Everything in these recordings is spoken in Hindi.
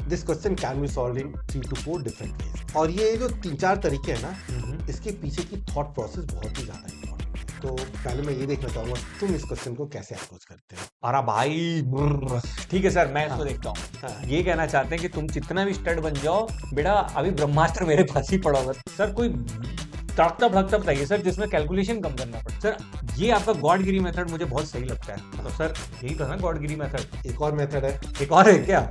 This question can be solved in 3 to 4 different ways. और ये जो 3-4 तरीके हैं ना, इसके पीछे की थॉट प्रोसेस बहुत ही ज्यादा इंपॉर्टेंट है। तो पहले मैं ये देखना चाहूंगा तुम इस क्वेश्चन को कैसे अप्रोच करते हो। अरे भाई ठीक है सर, मैं इसको हाँ। देखता हूँ। हाँ। ये कहना चाहते हैं कि तुम जितना भी स्टड बन जाओ बेटा, अभी ब्रह्मास्त्र मेरे पास ही पड़ा होगा। सर कोई तड़कता भड़कता बताइए सर, जिसमें कैलकुलेशन कम करना पड़े। सर ये आपका गॉडगिरी मेथड मुझे बहुत सही लगता है। तो सर यही था ना गॉडगिरी मेथड? एक और मेथड है। एक और है क्या?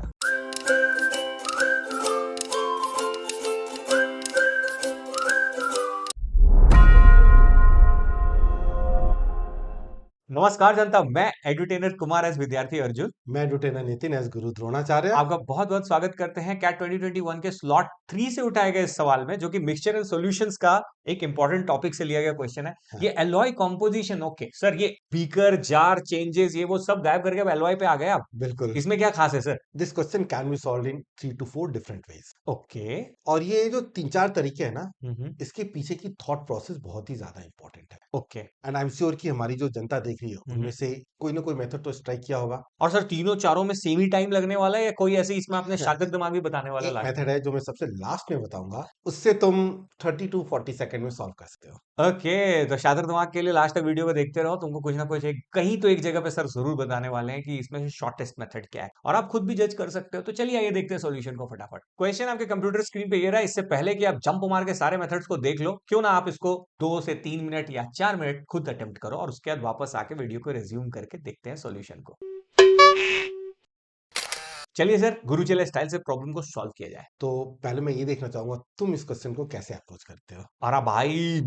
नमस्कार जनता, मैं एडुटेनर कुमार एस विद्यार्थी अर्जुन मैं एडुटेनर नितिन एस गुरु द्रोणाचार्य आपका बहुत बहुत स्वागत करते हैं कैट 2021 के स्लॉट 3 से उठाए गए इस सवाल में, जो कि मिक्सचर एंड सॉल्यूशंस का एक इंपॉर्टेंट टॉपिक से लिया गया क्वेश्चन है। हाँ। ये एलॉय कॉम्पोजिशन। ओके सर, ये बीकर जार चेंजेस ये वो सब गायब करके अब एलॉय पे आ गए आप। बिल्कुल। इसमें क्या खास है sir? This question can be solved in 3 to 4 different ways. Okay. और ये जो 3-4 तरीके हैं ना, हम्म। इसके पीछे की थॉट प्रोसेस बहुत ही ज्यादा इंपॉर्टेंट है। Okay. And I am sure कि हमारी जो जनता देख रही है उनमें से कोई ना कोई मेथड तो स्ट्राइक किया होगा। और सर तीनों चारों में सेम ही टाइम लगने वाला है या कोई ऐसे इसमें आपने शातक दिमाग भी बताने वाला एक लास्ट? मेथड है जो मैं सबसे लास्ट में बताऊंगा, उससे तुम 30 to 40 सेकंड में सॉल्व कर सकते हो। ओके, तो शातिर दिमाग के लिए लास्ट तक वीडियो को देखते रहो। तुमको कुछ ना कुछ एक कहीं तो एक जगह पे सर जरूर बताने वाले हैं कि इसमें से शॉर्टेस्ट मेथड क्या है, और आप खुद भी जज कर सकते हो। तो चलिए आइए देखते हैं सॉल्यूशन को फटाफट। क्वेश्चन आपके कंप्यूटर स्क्रीन पे ये रहा। इससे पहले कि आप जंप मार के सारे मेथड्स को देख लो, क्यों ना आप इसको 2 से 3 मिनट या 4 मिनट खुद अटेम्प्ट करो, और उसके बाद वापस आके वीडियो को रिज्यूम करके देखते हैं सॉल्यूशन को। चलिए सर, गुरु चले स्टाइल से प्रॉब्लम को सॉल्व किया जाए। तो पहले मैं ये देखना चाहूंगा तुम इस क्वेश्चन को कैसे अप्रोच करते हो। अरे भाई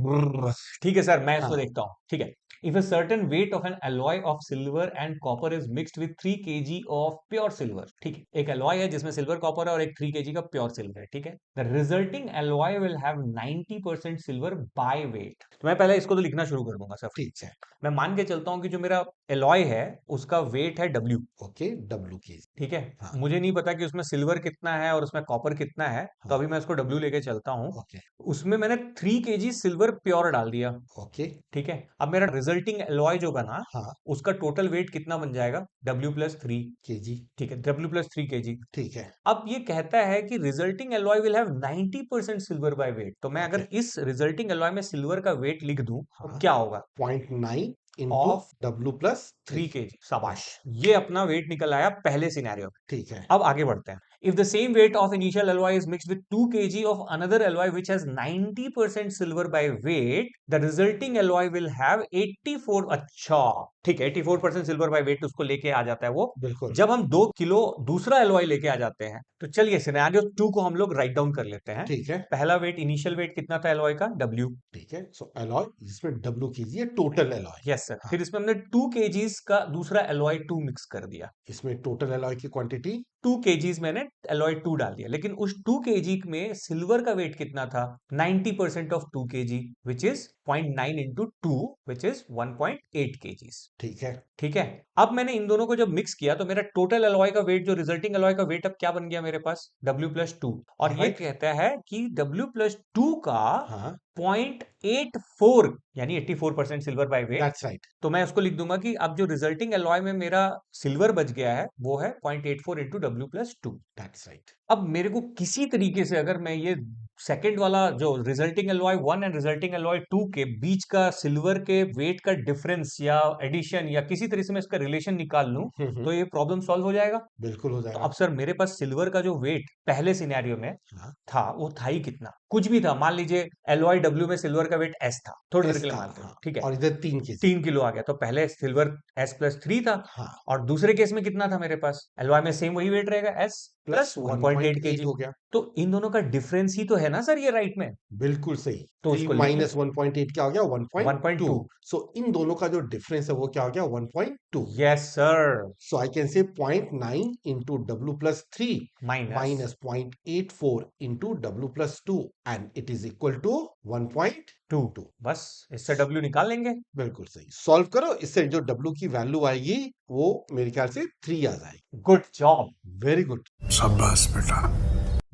ठीक है सर, मैं इसको हाँ। देखता हूँ। ठीक है। If a certain weight of an alloy of silver and copper is mixed with 3 kg of pure silver, ठीक है, एक alloy है जिसमें सिल्वर कॉपर है और एक 3 kg का प्योर सिल्वर है। ठीक है। The resulting alloy will have 90% silver by weight। तो मैं पहले इसको तो लिखना शुरू कर दूंगा सर। ठीक है। मैं मान के चलता हूं कि जो मेरा एलॉय है उसका वेट है W। ओके, डब्ल्यू की। ठीक है। हाँ। मुझे नहीं पता कि उसमें सिल्वर कितना है और उसमें कॉपर कितना है, तो हाँ। अभी मैं उसको W लेके चलता हूँ। ओके। उसमें मैंने 3 kg सिल्वर प्योर डाल दिया। ओके। ठीक है। अब मेरा रिजल्टिंग एलॉय जो बना, हाँ। उसका टोटल वेट कितना बन जाएगा? W+3। केजी। ठीक है, W+3 kg। ठीक है। अब ये कहता है कि resulting alloy will have 90% silver by weight. तो मैं अगर ओके। इस रिजल्टिंग एलॉय में सिल्वर का वेट लिख दूं तो हाँ। क्या होगा? 0.9 इंटू ऑफ W+3। 3 kg। शाबाश, ये अपना वेट निकल आया पहले सिनेरियो में। ठीक है। अब आगे बढ़ते हैं। If the same weight of initial alloy is mixed with 2 kg of another alloy which has 90% silver by weight, the resulting alloy will have 84। अच्छा ठीक है, 84% सिल्वर बाय वेट उसको लेके आ जाता है वो। बिल्कुल। जब हम 2 किलो दूसरा एलॉय लेके आ जाते हैं, तो चलिए सिनेरियो 2 को हम लोग राइट डाउन कर लेते हैं। ठीक है। पहला वेट, इनिशियल वेट कितना था एलॉय का? W। ठीक है। सो एलॉय जिसमें डब्ल्यू कीजिए टोटल एलॉय। Yes sir. हाँ। फिर इसमें हमने 2 kgs का दूसरा एलॉय 2 मिक्स कर दिया। इसमें टोटल एलॉय की क्वांटिटी 2 kgs मैंने एलॉय 2 डाल दिया, लेकिन उस 2 kg में सिल्वर का वेट कितना था? 90% of 2 kg which is 0.9 into 2 which is 1.8 kgs। ठीक है। ठीक है। अब मैंने इन दोनों को जब मिक्स किया तो मेरा टोटल एलॉय का वेट, जो रिजल्टिंग एलॉय का वेट अब क्या बन गया मेरे पास? W+2। और ये राइट। कहता है कि W+2 का हाँ। 0.84 यानी 84% silver by weight. That's right. तो मैं उसको लिख दूंगा कि अब जो रिजल्टिंग एलॉय में मेरा सिल्वर बच गया है वो है 0.84 इंटू W+2। That's right. अब मेरे को किसी तरीके से अगर मैं ये सेकंड वाला जो resulting alloy 1 and resulting alloy 2 के बीच का सिल्वर के वेट का डिफरेंस या एडिशन या किसी तरह से मैं इसका रिलेशन निकाल लूं, तो ये प्रॉब्लम सॉल्व हो जाएगा। बिल्कुल हो तो जाएगा। अब सर मेरे पास सिल्वर का जो वेट पहले सिनेरियो में हाँ। था वो था ही कितना? कुछ भी था, मान लीजिए एलॉय W में सिल्वर का वेट S था, थोड़ी देर एस के लिए था। मानते हैं। हाँ। ठीक है। और इधर 3 केजी। 3 किलो आ गया, तो पहले सिल्वर S+3 था, हाँ। और दूसरे केस में कितना था मेरे पास? एलॉय में सेम वही वेट रहेगा, S प्लस प्लस 1.8 1.8 kg। हो गया। तो इन दोनों का डिफरेंस ही तो है ना सर ये राइट में। बिल्कुल सही। तो 3 उसको लिख लो। माइनस 1.8 क्या हो गया? 1.2। 1.2। सो इन दोनों का जो डिफरेंस है वो क्या हो गया? 1.2। Yes sir. So I can say 0.9 into W+3 minus minus 0.84 into W+2 and it is equal to 1.2। 2। बस इससे W निकाल लेंगे। बिल्कुल सही। सॉल्व करो, इससे जो W की वैल्यू आएगी वो मेरे ख्याल से 3 आ जाएगी। Good job. Very good. शाबाश बेटा,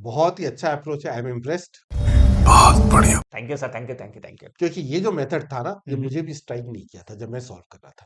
बहुत ही अच्छा अप्रोच है। I am impressed. बहुत बहुत बढ़िया। Thank you sir, thank you, thank you, thank you. क्योंकि ये जो मेथड था ना, ये हम्म। मुझे भी स्ट्राइक नहीं किया था जब मैं सॉल्व कर रहा था।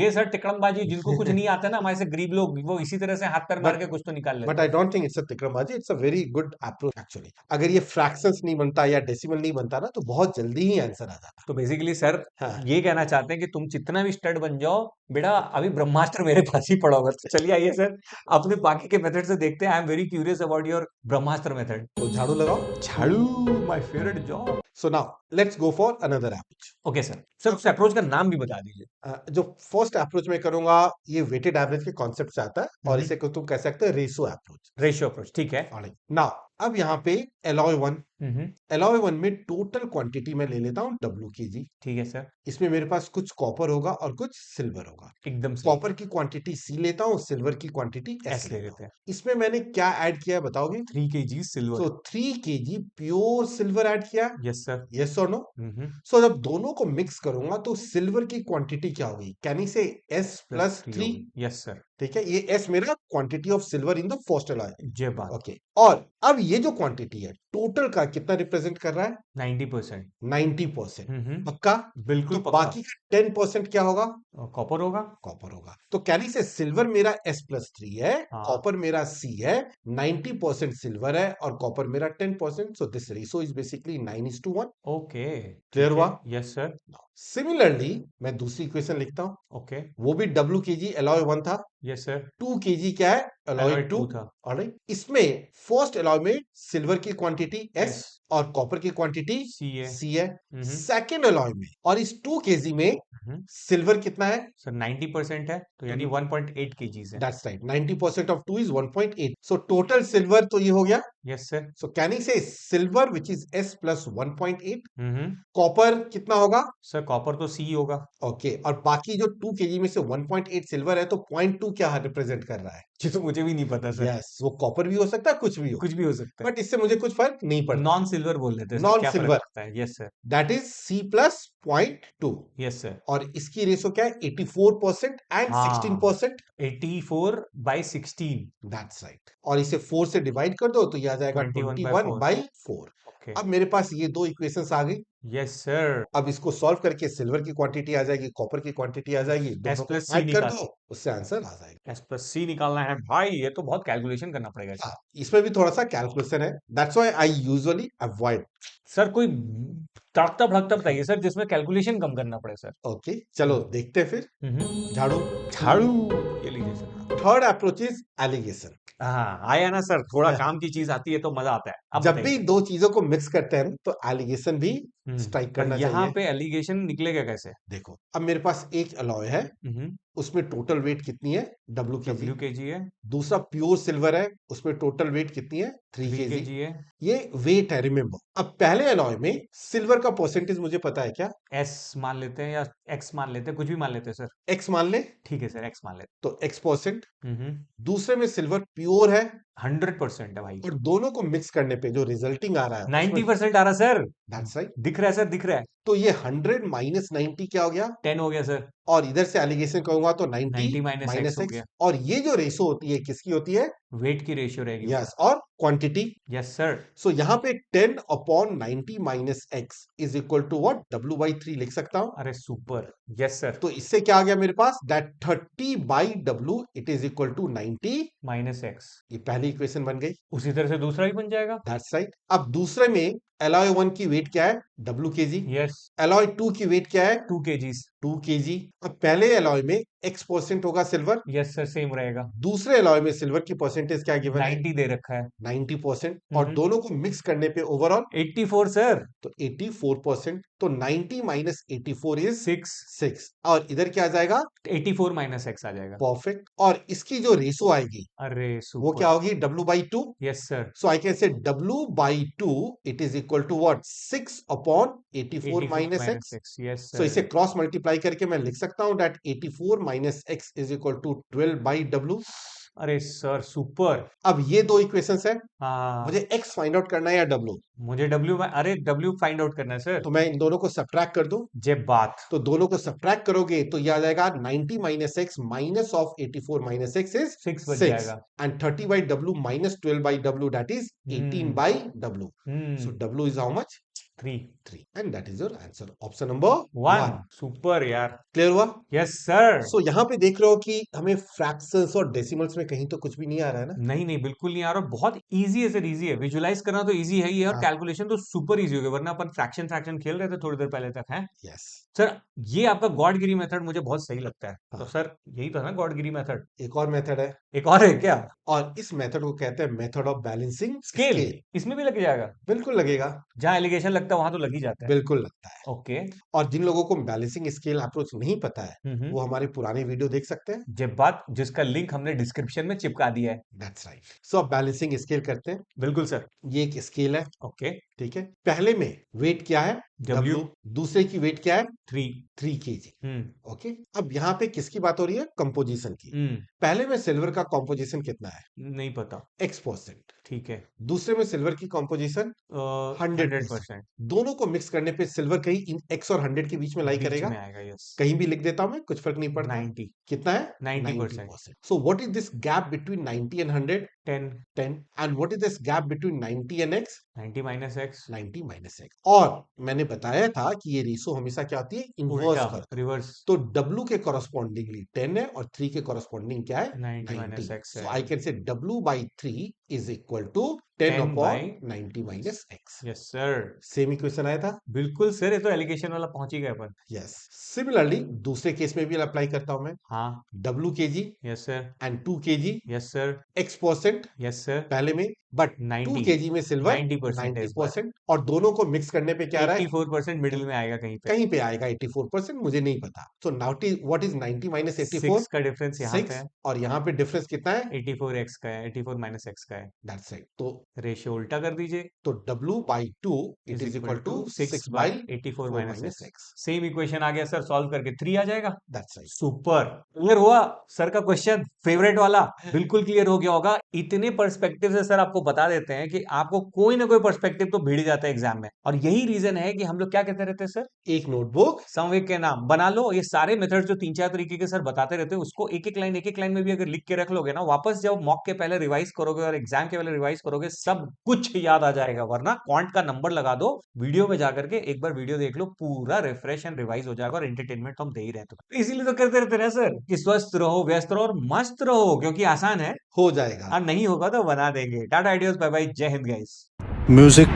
ये सर तिकड़मबाजी, जिनको कुछ नहीं आता ना, हमारे से गरीब लोग, वो इसी तरह से हाथ पैर मार के कुछ तो निकाल बट लेते आई हैं। डोंट थिंक इट्स अ तिकड़मबाजी, it's a very good approach actually. अगर ये फ्रैक्शंस नहीं बनता या डेसिमल नहीं बनता ना, तो बहुत जल्दी ही आंसर आ जाता। तो बेसिकली सर हाँ। ये कहना चाहते हैं कि तुम जितना भी स्टड बन जाओ बेटा, अभी ब्रह्मास्त्र मेरे पास ही पड़ा होगा। तो चलिए आइए सर अपने बाकी के मेथड से देखते हैं। I am very curious about your Brahmastra method. तो झाड़ू लगाओ। झाड़ू, my favourite job. So now let's go for another approach. Okay sir, sir उस अप्रोच का नाम भी बता दीजिए। जो फर्स्ट अप्रोच में करूंगा, ये वेटेड एवरेज के कॉन्सेप्ट से आता है और इसे तुम कह सकते हो रेशो अप्रोच। रेशियो अप्रोच, ठीक है। नाउ अब यहाँ पे एलॉय वन, हम्म, एलॉय वन में टोटल क्वांटिटी मैं ले लेता हूँ डब्ल्यू के जी। ठीक है सर, इसमें मेरे पास कुछ कॉपर होगा और कुछ सिल्वर होगा। एकदम सही। कॉपर की क्वांटिटी सी लेता हूँ, सिल्वर की क्वांटिटी एस एस ले लेता लेते हूँ। हैं। इसमें मैंने क्या ऐड किया है बताओगे? 3 kg सिल्वर। सो 3 केजी प्योर सिल्वर ऐड किया, यस सर। यस और नो? सो जब दोनों को मिक्स करूंगा तो सिल्वर की क्वांटिटी क्या होगी? कैन यू से एस प्लस 3? Yes sir. ठीक है, ये एस मेरा quantity of silver in the first alloy. जय बात। ओके, और अब ये जो क्वांटिटी है टोटल का कितना रिप्रेजेंट कर रहा है? 90%। 90%। हम्म, पक्का? बिल्कुल तो पक्का। बाकी का 10% क्या होगा? कॉपर होगा। कॉपर होगा। तो कैन यू से सिल्वर मेरा एस प्लस 3 है, हाँ। कॉपर मेरा सी है, 90% सिल्वर है और कॉपर मेरा 10%। So this ratio is basically 9:1। Okay, clear हुआ? Yes sir. सिमिलरली मैं दूसरी इक्वेशन लिखता हूं, ओके, वो भी डब्ल्यू के जी एलॉय वन था, यस सर। 2 केजी क्या है? एलॉय Alloy 2 2 था। ऑलराइट। इसमें फर्स्ट एलॉय में सिल्वर की क्वांटिटी एस S, और कॉपर की क्वांटिटी सी है। सी है। हम्म, सेकेंड एलॉय में और इस 2 केजी में सिल्वर कितना है? सर 90% है, तो यानी 1.8 kgs है। That's right, 90% of 2 is 1.8। So total silver तो ये हो गया। Yes sir. So can you say silver which is S plus 1.8। Hmm, copper कितना होगा? सर कॉपर तो सी होगा। ओके, और बाकी जो 2 केजी में से 1.8 सिल्वर है, तो 0.2 क्या रिप्रेजेंट कर रहा है? ये तो मुझे भी नहीं पता सर। यस, वो कॉपर भी हो सकता है, कुछ भी हो, कुछ भी हो सकता है। बट इससे मुझे कुछ फर्क नहीं पड़ता। नॉन सिल्वर बोल देते हैं सर, नॉन क्या फर्क सिल्वर, पड़ता है। Yes sir. That is C plus 0.2। Yes sir. और इसकी रेशो क्या है? 84% एंड हाँ। 16%। 84/16। That's right. और इसे 4 से डिवाइड कर दो तो ये आ जाएगा 21/4। 21/4। ओके, अब मेरे पास ये दो इक्वेशंस आ गई। Yes sir. अब इसको सॉल्व करके सिल्वर की क्वांटिटी आ जाएगी, कॉपर की क्वांटिटी आ जाएगी, एस दोनों को प्लस सी ऐड कर निकाल, दो, उससे आंसर आ जाएगा। एस प्लस सी निकालना है भाई, ये तो बहुत कैलकुलेशन करना पड़ेगा हाँ, इसमें। इसमें भी थोड़ा सा कैलकुलेशन है, that's why I usually avoid. Sir कोई तड़कता भड़कता बताइए सर, जिसमें कैलकुलेशन कम करना पड़े सर। ओके, चलो देखते हैं फिर। झाड़ू। झाड़ू, ये लीजिए sir. Third approach is allegation. हाँ, आया ना सर, थोड़ा काम की चीज आती है तो मजा आता है। अब जब बताइए भी सर। दो चीजों को मिक्स करते हैं तो एलिगेशन भी स्ट्राइक पर करना यहाँ चाहिए। पे एलिगेशन निकलेगा कैसे? देखो, अब मेरे पास एक अलॉय है, उसमें टोटल वेट कितनी है? डब्ल्यू के जी। WKG है। दूसरा प्योर सिल्वर है, उसमें टोटल वेट कितनी है? 3 3 केजी। kg है। ये वेट है, रिमेंबर। अब पहले अलॉय में सिल्वर का परसेंटेज मुझे पता है क्या? S मान लेते हैं या X मान लेते हैं, कुछ भी मान लेते हैं सर। एक्स मान ले, ठीक है सर, X मान लेते तो x%। हैं। दूसरे में सिल्वर प्योर है 100% है भाई। और दोनों को मिक्स करने पे जो रिजल्टिंग आ रहा है 90% आ रहा सर। That's right. दिख रहा है सर, दिख रहा है। तो ये 100 माइनस 90 क्या हो गया? 10 हो गया सर। और इधर से एलिगेशन कहूंगा तो 90 90 माइनस माइनस X हो एक्स। गया। और ये जो रेशो होती है किसकी होती है? वेट की रेशियो रहेगी। यस, और क्वांटिटी। Yes sir. सो यहाँ पे 10/90 minus x is equal to what? W/3 लिख सकता हूं। अरे सुपर, यस सर। तो इससे क्या आ गया मेरे पास? That 30/W it is equal to 90 minus X। ये पहली इक्वेशन बन गई। उसी तरह से दूसरा भी बन जाएगा। That's right. अब दूसरे में एलॉय 1 की वेट क्या है? W/kg। यस, एलॉय 2 की वेट क्या है? 2 kgs। 2 kg। अब पहले एलॉय में x% होगा सिल्वर, यस सर, सेम रहेगा। दूसरे एलॉय में सिल्वर की परसेंटेज क्या गिवन है? 90 दे रखा है। 90%। और दोनों को मिक्स करने पे ओवरऑल 84 सर। तो 84%। तो 90 माइनस 84 इज 6। 6। और इधर क्या आ जाएगा? 84 माइनस X आ जाएगा। परफेक्ट। और इसकी जो रेशो आएगी अरे वो सुपर। क्या होगी? W/2। Yes sir. So I can say W/2 it is equal to what? 6/84 minus x. X। Yes So इसे सर। क्रॉस मल्टीप्लाई करके मैं लिख सकता हूं that 84 minus x is equal to 12/W. अरे सर सुपर। अब ये दो इक्वेशंस है, हाँ मुझे x फाइंड आउट करना है या w, मुझे W फाइंड आउट करना है सर। तो मैं इन दोनों को सब्ट्रैक्ट कर दूं, जे बात। तो दोनों को सब्ट्रैक्ट करोगे तो ये आ जाएगा 90 minus x minus of 84 minus x is 6 बच 6 जाएगा। And 30 by w minus 12 by w that is 18 by w. So w is how much? 3 3 and that is your answer. Option number 1 1. Super यार। क्लियर हुआ? Yes sir. सो यहाँ पे देख रहे हो कि हमें फ्रैक्शंस और डेसिमल्स में कहीं तो कुछ भी नहीं आ रहा है ना. नहीं नहीं बिल्कुल नहीं आ रहा, बहुत इजी है सर, इजी है विजुलाइज करना तो इजी है ही है, और हाँ. कैलकुलेशन तो सुपर इजी हो गया, वरना अपन फ्रैक्शन फ्रैक्शन खेल रहे थे थोड़ी देर पहले तक है। यस. सर ये आपका गॉडगिरी मेथड मुझे बहुत सही लगता है। तो हाँ. सर यही तो है ना गॉडगिरी मेथड। एक और मेथड है, एक और है क्या? और इस मेथड को कहते हैं method of balancing scale. Scale. इसमें भी लग जाएगा? बिल्कुल लगेगा, जहाँ एलिगेशन लगता है वहां तो लग ही जाता है। बिल्कुल लगता है. ओके। और जिन लोगों को बैलेंसिंग स्केल अप्रोच नहीं पता है वो हमारे पुराने वीडियो देख सकते हैं. जब बात जिसका लिंक हमने डिस्क्रिप्शन में चिपका दिया है। That's right. सो अब बैलेंसिंग स्केल करते हैं. बिल्कुल सर। ये एक स्केल है, ओके। ठीक है. पहले में वेट क्या है? W. दूसरे की वेट क्या है? 3। 3 kg. हम्म ओके. अब यहाँ पे किसकी बात हो रही है? कंपोजिशन की. पहले में सिल्वर का कंपोजिशन कितना है? नहीं पता। x%. ठीक है। दूसरे में सिल्वर की कंपोजिशन 100%. 100%। दोनों को मिक्स करने पे सिल्वर कहीं इन x और 100 के बीच में लाई बीच करेगा. में आएगा। यस। कहीं भी लिख देता हूं मैं, कुछ फर्क नहीं पड़ता. 90। कितना है? 90%। So what is this gap between 90 and 100? 10। 10. And what is this gap between 90 and x? 90 minus x. 90 minus x. और मैंने बताया था कि ये रेशो हमेशा क्या होती है? इनवर्स उल्टा करता है. रिवर्स। तो w के कॉरस्पॉन्डिंगली 10 है और 3 के कॉरस्पॉन्डिंग क्या है? 90 माइनस एक्स सो है। I can say w by 3 is equal to 10 10 by upon 90 minus x. Yes sir. Same equation आया था. बिल्कुल सर, ये तो एलिगेशन वाला पहुंच ही गए अपन। यस. सिमिलरली दूसरे केस में भी अप्लाई करता हूं मैं. हाँ। w kg yes sir. And 2 kg yes sir. x%. Yes sir. पहले में, बट 2 90 kg में सिल्वर 90% है इस बार। 90%. और दोनों को मिक्स करने पे क्या आ रहा है? 84% मिडिल में आएगा कहीं पे। कहीं पे आएगा 84%, मुझे नहीं पता. So now what is 90 minus 84? 6 का डिफरेंस यहाँ पे 6. है। और यहाँ पे डिफरेंस कितना है? 84x का है, 84 माइनस एक्स का है। That's right. तो रेशियो उल्टा कर दीजिए। w by 2 it is equal to 6 by 84 minus minus X. x. Same equation आ गया सर, सॉल्व करके 3 आ जाएगा। That's right. सुपर। क्लियर हुआ सर का क्वेश्चन फेवरेट वाला? बिल्कुल क्लियर हो गया होगा। इतने पर्सपेक्टिव से सर आपको बता देते हैं कि आपको कोई ना कोई पर्सपेक्टिव तो भिड़ जाता है एग्जाम में, और यही रीजन है कि हम लोग क्या कहते रहते हैं सर? एक नोटबुक समवेग के नाम बना लो। ये सारे मेथड जो 3-4 तरीके के सर बताते रहते हैं, उसको एक एक लाइन में भी अगर लिख के रख लोगे ना, वापस जब मॉक के पहले रिवाइज करोगे और एग्जाम के पहले रिवाइज करोगे, सब कुछ याद आ जाएगा। वरना क्वांट का नंबर लगा दो, वीडियो में जाकर के एक बार वीडियो देख लो, पूरा रिफ्रेश एंड रिवाइज हो जाएगा, और एंटरटेनमेंट हम दे ही रहते हैं। इसीलिए तो करते रहते हैं सर कि स्वस्थ रहो, व्यस्त रहो और मस्त रहो, क्योंकि आसान है, हो जाएगा. और नहीं होगा तो बना देंगे। टाटा आइडियाज, बाय बाय, जय हिंद गाइस। म्यूजिक